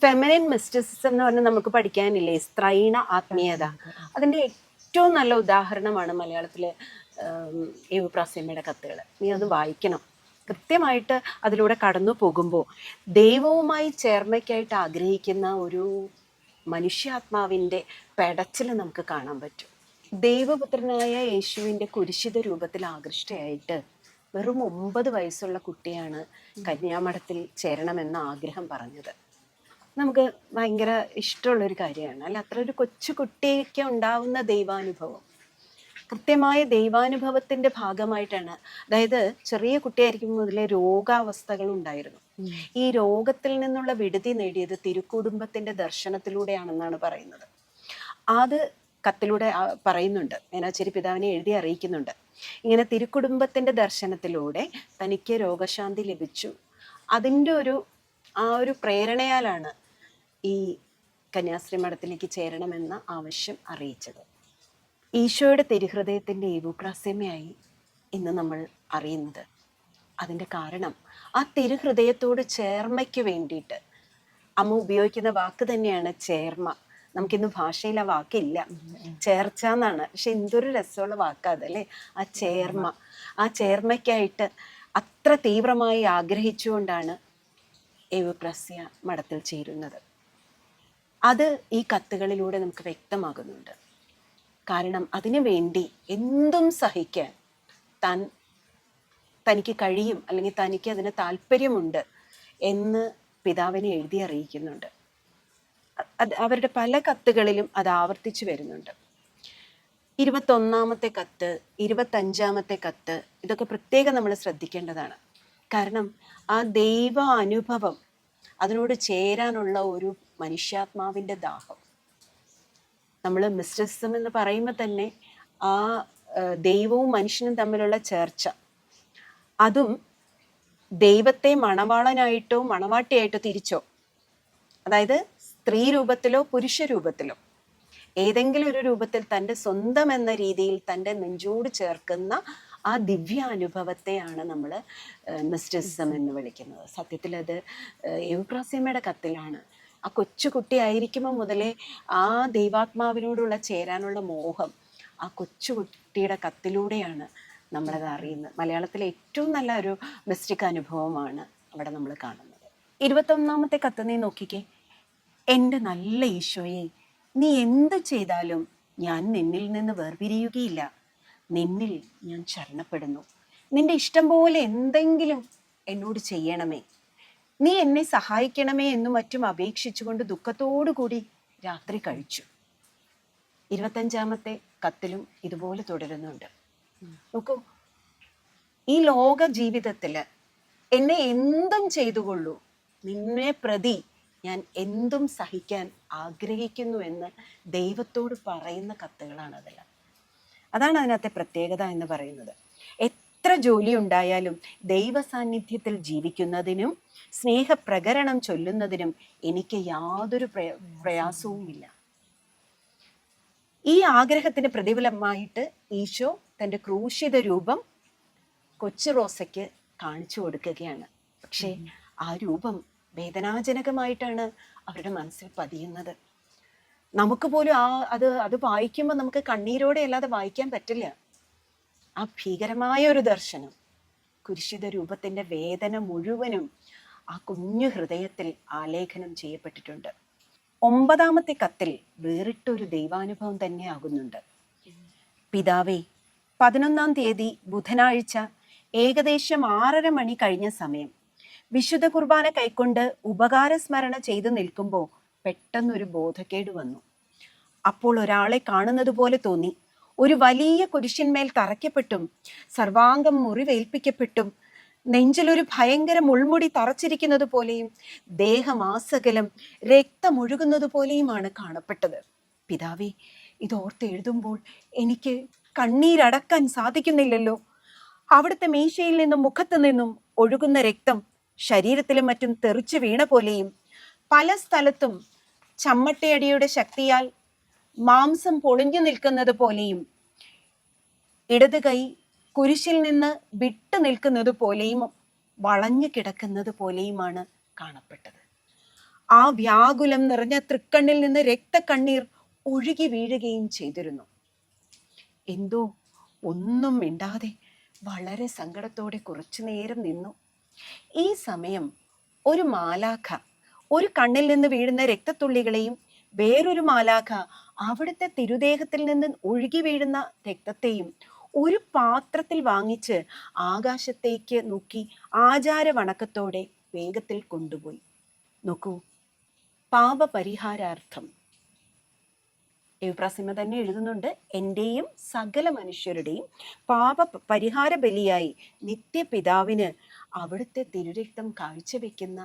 Feminine mysticism എന്ന് പറഞ്ഞാൽ നമുക്ക് പഠിക്കാനില്ലേ, സ്ത്രൈണ ആത്മീയത. അതിൻ്റെ ഏറ്റവും നല്ല ഉദാഹരണമാണ് മലയാളത്തിലെ എ പ്രാസമ്മയുടെ കത്തുകൾ. നീ അത് വായിക്കണം. കൃത്യമായിട്ട് അതിലൂടെ കടന്നു പോകുമ്പോൾ ദൈവവുമായി ചേർമ്മയ്ക്കായിട്ട് ആഗ്രഹിക്കുന്ന ഒരു മനുഷ്യാത്മാവിൻ്റെ പെടച്ചിൽ നമുക്ക് കാണാൻ പറ്റും. ദൈവപുത്രനായ യേശുവിൻ്റെ കുരിശിത രൂപത്തിൽ ആകൃഷ്ടയായിട്ട് വെറും 9 വയസ്സുള്ള കുട്ടിയാണ് കന്യാമഠത്തിൽ ചേരണമെന്ന ആഗ്രഹം പറഞ്ഞത്. നമുക്ക് ഭയങ്കര ഇഷ്ടമുള്ളൊരു കാര്യമാണ് അല്ല. അത്ര ഒരു കൊച്ചു കുട്ടിക്ക് ഉണ്ടാവുന്ന ദൈവാനുഭവം, കൃത്യമായ ദൈവാനുഭവത്തിന്റെ ഭാഗമായിട്ടാണ്. അതായത് ചെറിയ കുട്ടിയായിരിക്കും മുതലേ രോഗാവസ്ഥകൾ ഉണ്ടായിരുന്നു. ഈ രോഗത്തിൽ നിന്നുള്ള വിടുതി നേടിയത് തിരുക്കുടുംബത്തിന്റെ ദർശനത്തിലൂടെയാണെന്നാണ് പറയുന്നത്. അത് കത്തിലൂടെ പറയുന്നുണ്ട്. മേനാച്ചേരി പിതാവിനെ എഴുതി അറിയിക്കുന്നുണ്ട്. ഇങ്ങനെ തിരുക്കുടുംബത്തിന്റെ ദർശനത്തിലൂടെ തനിക്ക് രോഗശാന്തി ലഭിച്ചു. അതിൻ്റെ ഒരു പ്രേരണയാലാണ് ഈ കന്യാസ്ത്രീ മഠത്തിലേക്ക് ചേരണമെന്ന ആവശ്യം അറിയിച്ചത്. ഈശോയുടെ തിരുഹൃദയത്തിൻ്റെ ഏവൂപ്രാസ്യമയായി ഇന്ന് നമ്മൾ അറിയുന്നത്. അതിൻ്റെ കാരണം ആ തിരുഹൃദയത്തോട് ചേർമ്മയ്ക്ക് വേണ്ടിയിട്ട് അമ്മ ഉപയോഗിക്കുന്ന വാക്ക് തന്നെയാണ് ചേർമ്മ. നമുക്കിന്ന് ഭാഷയിൽ ആ വാക്കില്ല, ചേർച്ച എന്നാണ്. പക്ഷെ എന്തൊരു രസമുള്ള വാക്കാതല്ലേ ആ ചേർമ്മ. ആ ചേർമ്മയ്ക്കായിട്ട് അത്ര തീവ്രമായി ആഗ്രഹിച്ചുകൊണ്ടാണ് ഏവൂപ്രാസ്യ മഠത്തിൽ ചേരുന്നത്. അത് ഈ കത്തുകളിലൂടെ നമുക്ക് വ്യക്തമാകുന്നുണ്ട്. കാരണം അതിനു വേണ്ടി എന്തും സഹിക്കാൻ തനിക്ക് കഴിയും, അല്ലെങ്കിൽ തനിക്ക് അതിന് താല്പര്യമുണ്ട് എന്ന് പിതാവിനെ എഴുതി അറിയിക്കുന്നുണ്ട്. അവരുടെ പല കത്തുകളിലും അത് ആവർത്തിച്ചു വരുന്നുണ്ട്. 21-ാമത്തെ കത്ത്, 25-ാമത്തെ കത്ത്, ഇതൊക്കെ പ്രത്യേകം നമ്മൾ ശ്രദ്ധിക്കേണ്ടതാണ്. കാരണം ആ ദൈവ അനുഭവം, അതിനോട് ചേരാനുള്ള ഒരു മനുഷ്യാത്മാവിൻ്റെ ദാഹം. നമ്മൾ മിസ്റ്റിസിസം എന്ന് പറയുമ്പോൾ തന്നെ ആ ദൈവവും മനുഷ്യനും തമ്മിലുള്ള ചേർച്ച, അതും ദൈവത്തെ മണവാളനായിട്ടോ മണവാട്ടിയായിട്ടോ തിരിച്ചോ, അതായത് സ്ത്രീ രൂപത്തിലോ പുരുഷ രൂപത്തിലോ ഏതെങ്കിലും ഒരു രൂപത്തിൽ തൻ്റെ സ്വന്തം എന്ന രീതിയിൽ തൻ്റെ നെഞ്ചോട് ചേർക്കുന്ന ആ ദിവ്യാനുഭവത്തെയാണ് നമ്മൾ മിസ്റ്റിസിസം എന്ന് വിളിക്കുന്നത്. സത്യത്തിൽ അത് ഏവൂപ്രാസ്യമ്മയുടെ കത്തിലാണ്. ആ കൊച്ചു കുട്ടിയായിരിക്കുമ്പോൾ മുതലേ ആ ദൈവാത്മാവിനോടുള്ള ചേരാനുള്ള മോഹം ആ കൊച്ചു കുട്ടിയുടെ കത്തിലൂടെയാണ് നമ്മളത് അറിയുന്നത്. മലയാളത്തിലെ ഏറ്റവും നല്ല ഒരു മിസ്റ്റിക് അനുഭവമാണ് അവിടെ നമ്മൾ കാണുന്നത്. 21-ാമത്തെ കത്ത് നീ നോക്കിക്കേ. എൻ്റെ നല്ല ഈശോയെ, നീ എന്ത് ചെയ്താലും ഞാൻ നിന്നിൽ നിന്ന് വേർപിരിയുകയില്ല. നിന്നിൽ ഞാൻ ശരണപ്പെടുന്നു. നിന്റെ ഇഷ്ടം പോലെ എന്തെങ്കിലും എന്നോട് ചെയ്യണമേ. നീ എന്നെ സഹായിക്കണമേ എന്നും മറ്റും അപേക്ഷിച്ചുകൊണ്ട് ദുഃഖത്തോടു കൂടി രാത്രി കഴിച്ചു. 25-ാമത്തെ കത്തിലും ഇതുപോലെ തുടരുന്നുണ്ട്. നോക്കൂ, ഈ ലോക ജീവിതത്തിൽ എന്നെ എന്തും ചെയ്തുകൊള്ളൂ, നിന്നെ പ്രതി ഞാൻ എന്തും സഹിക്കാൻ ആഗ്രഹിക്കുന്നു എന്ന് ദൈവത്തോട് പറയുന്ന കത്തുകളാണ് അതെല്ലാം. അതാണ് അതിനകത്തെ പ്രത്യേകത എന്ന് പറയുന്നത്. എത്ര ജോലി ഉണ്ടായാലും ദൈവ സാന്നിധ്യത്തിൽ ജീവിക്കുന്നതിനും സ്നേഹപ്രകരണം ചൊല്ലുന്നതിനും എനിക്ക് യാതൊരു പ്രയാസവുമില്ല. ഈ ആഗ്രഹത്തിന് പ്രതിഫലമായിട്ട് ഈശോ തൻ്റെ ക്രൂശിത രൂപം കൊച്ചു റോസയ്ക്ക് കാണിച്ചു കൊടുക്കുകയാണ്. പക്ഷേ ആ രൂപം വേദനാജനകമായിട്ടാണ് അവരുടെ മനസ്സിൽ പതിയുന്നത്. നമുക്ക് പോലും അത് വായിക്കുമ്പോൾ നമുക്ക് കണ്ണീരോടെ അല്ലാതെ വായിക്കാൻ പറ്റില്ല. ആ ഭീകരമായ ഒരു ദർശനം, കുരിശിത രൂപത്തിൻ്റെ വേദന മുഴുവനും ആ കുഞ്ഞു ഹൃദയത്തിൽ ആലേഖനം ചെയ്യപ്പെട്ടിട്ടുണ്ട്. 9-ാമത്തെ കത്തിൽ വേറിട്ടൊരു ദൈവാനുഭവം തന്നെ ആകുന്നുണ്ട്. പിതാവേ, 11-ാം തീയതി ബുധനാഴ്ച ഏകദേശം 6:30 മണി കഴിഞ്ഞ സമയം വിശുദ്ധ കുർബാന കൈക്കൊണ്ട് ഉപകാരസ്മരണ ചെയ്തു നിൽക്കുമ്പോൾ പെട്ടെന്നൊരു ബോധക്കേട് വന്നു. അപ്പോൾ ഒരാളെ കാണുന്നത് പോലെ തോന്നി. ഒരു വലിയ കുരിശിന്മേൽ തറയ്ക്കപ്പെട്ടും സർവാംഗം മുറിവേൽപ്പിക്കപ്പെട്ടും നെഞ്ചിലൊരു ഭയങ്കര മുൾമുടി തറച്ചിരിക്കുന്നത് പോലെയും ദേഹമാസകലം രക്തമൊഴുകുന്നത് പോലെയുമാണ് കാണപ്പെട്ടത്. പിതാവേ, ഇതോർത്ത് എഴുതുമ്പോൾ എനിക്ക് കണ്ണീരടക്കാൻ സാധിക്കുന്നില്ലല്ലോ. അവിടുത്തെ മീശയിൽ നിന്നും മുഖത്ത് നിന്നും ഒഴുകുന്ന രക്തം ശരീരത്തിലും മറ്റും തെറിച്ചു വീണ പോലെയും പല സ്ഥലത്തും ചമ്മട്ടയടിയുടെ ശക്തിയാൽ മാംസം പൊളിഞ്ഞു നിൽക്കുന്നത് പോലെയും ഇടത് കൈ കുരിശിൽ നിന്ന് വിട്ടു നിൽക്കുന്നത് പോലെയും വളഞ്ഞു കിടക്കുന്നത് പോലെയുമാണ് കാണപ്പെട്ടത്. ആ വ്യാകുലം നിറഞ്ഞ തൃക്കണ്ണിൽ നിന്ന് രക്തക്കണ്ണീർ ഒഴുകി വീഴുകയും ചെയ്തിരുന്നു. എന്തോ ഒന്നും മിണ്ടാതെ വളരെ സങ്കടത്തോടെ കുറച്ചു നേരം നിന്നു. ഈ സമയം ഒരു മാലാഖ ഒരു കണ്ണിൽ നിന്ന് വീഴുന്ന രക്തത്തുള്ളികളെയും വേറൊരു മാലാഖ അവിടുത്തെ തിരുദേഹത്തിൽ നിന്ന് ഒഴുകി വീഴുന്ന രക്തത്തെയും ഒരു പാത്രത്തിൽ വാങ്ങിച്ച് ആകാശത്തേക്ക് നോക്കി ആചാരവണക്കത്തോടെ വേഗത്തിൽ കൊണ്ടുപോയി. നോക്കൂ, പാപപരിഹാരാർത്ഥം എവ്പ്രാസിമ തന്നെ എഴുതുന്നുണ്ട്, എൻ്റെയും സകല മനുഷ്യരുടെയും പാപ പരിഹാര ബലിയായി നിത്യപിതാവിന് അവിടുത്തെ തിരുരക്തം കാഴ്ചവെക്കുന്ന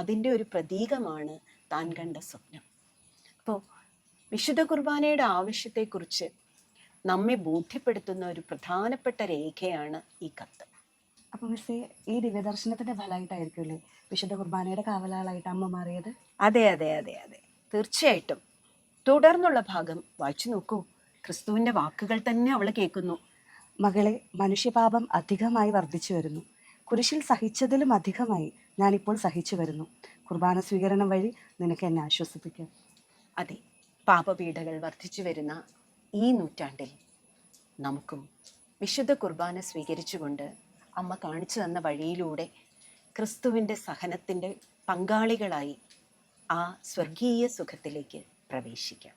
അതിൻ്റെ ഒരു പ്രതീകമാണ് താൻ കണ്ട സ്വപ്നം. അപ്പോൾ വിശുദ്ധ കുർബാനയുടെ ആവശ്യത്തെക്കുറിച്ച് നമ്മെ ബോധ്യപ്പെടുത്തുന്ന ഒരു പ്രധാനപ്പെട്ട രേഖയാണ് ഈ കത്ത്. അപ്പോൾ മിസ്സേ, ഈ ദിവ്യദർശനത്തിന്റെ ഫലമായിട്ടായിരിക്കുമല്ലേ വിശുദ്ധ കുർബാനയുടെ കാവലാളായിട്ട് അമ്മ മാറിയത്? അതെ അതെ അതെ അതെ, തീർച്ചയായിട്ടും. തുടർന്നുള്ള ഭാഗം വായിച്ചു നോക്കൂ. ക്രിസ്തുവിൻ്റെ വാക്കുകൾ തന്നെ അവൾ കേൾക്കുന്നു. മകളെ, മനുഷ്യപാപം അധികമായി വർദ്ധിച്ചു വരുന്നു. കുരിശിൽ സഹിച്ചതിലും അധികമായി ഞാനിപ്പോൾ സഹിച്ചു വരുന്നു. കുർബാന സ്വീകരണം വഴി നിനക്ക് എന്നെ ആശ്വസിപ്പിക്കാം. അതെ, പാപപീഠകൾ വർദ്ധിച്ചു വരുന്ന ഈ നൂറ്റാണ്ടിൽ നമുക്കും വിശുദ്ധ കുർബാന സ്വീകരിച്ചുകൊണ്ട് അമ്മ കാണിച്ചു തന്ന വഴിയിലൂടെ ക്രിസ്തുവിൻ്റെ സഹനത്തിൻ്റെ പങ്കാളികളായി ആ സ്വർഗീയ സുഖത്തിലേക്ക് പ്രവേശിക്കാം.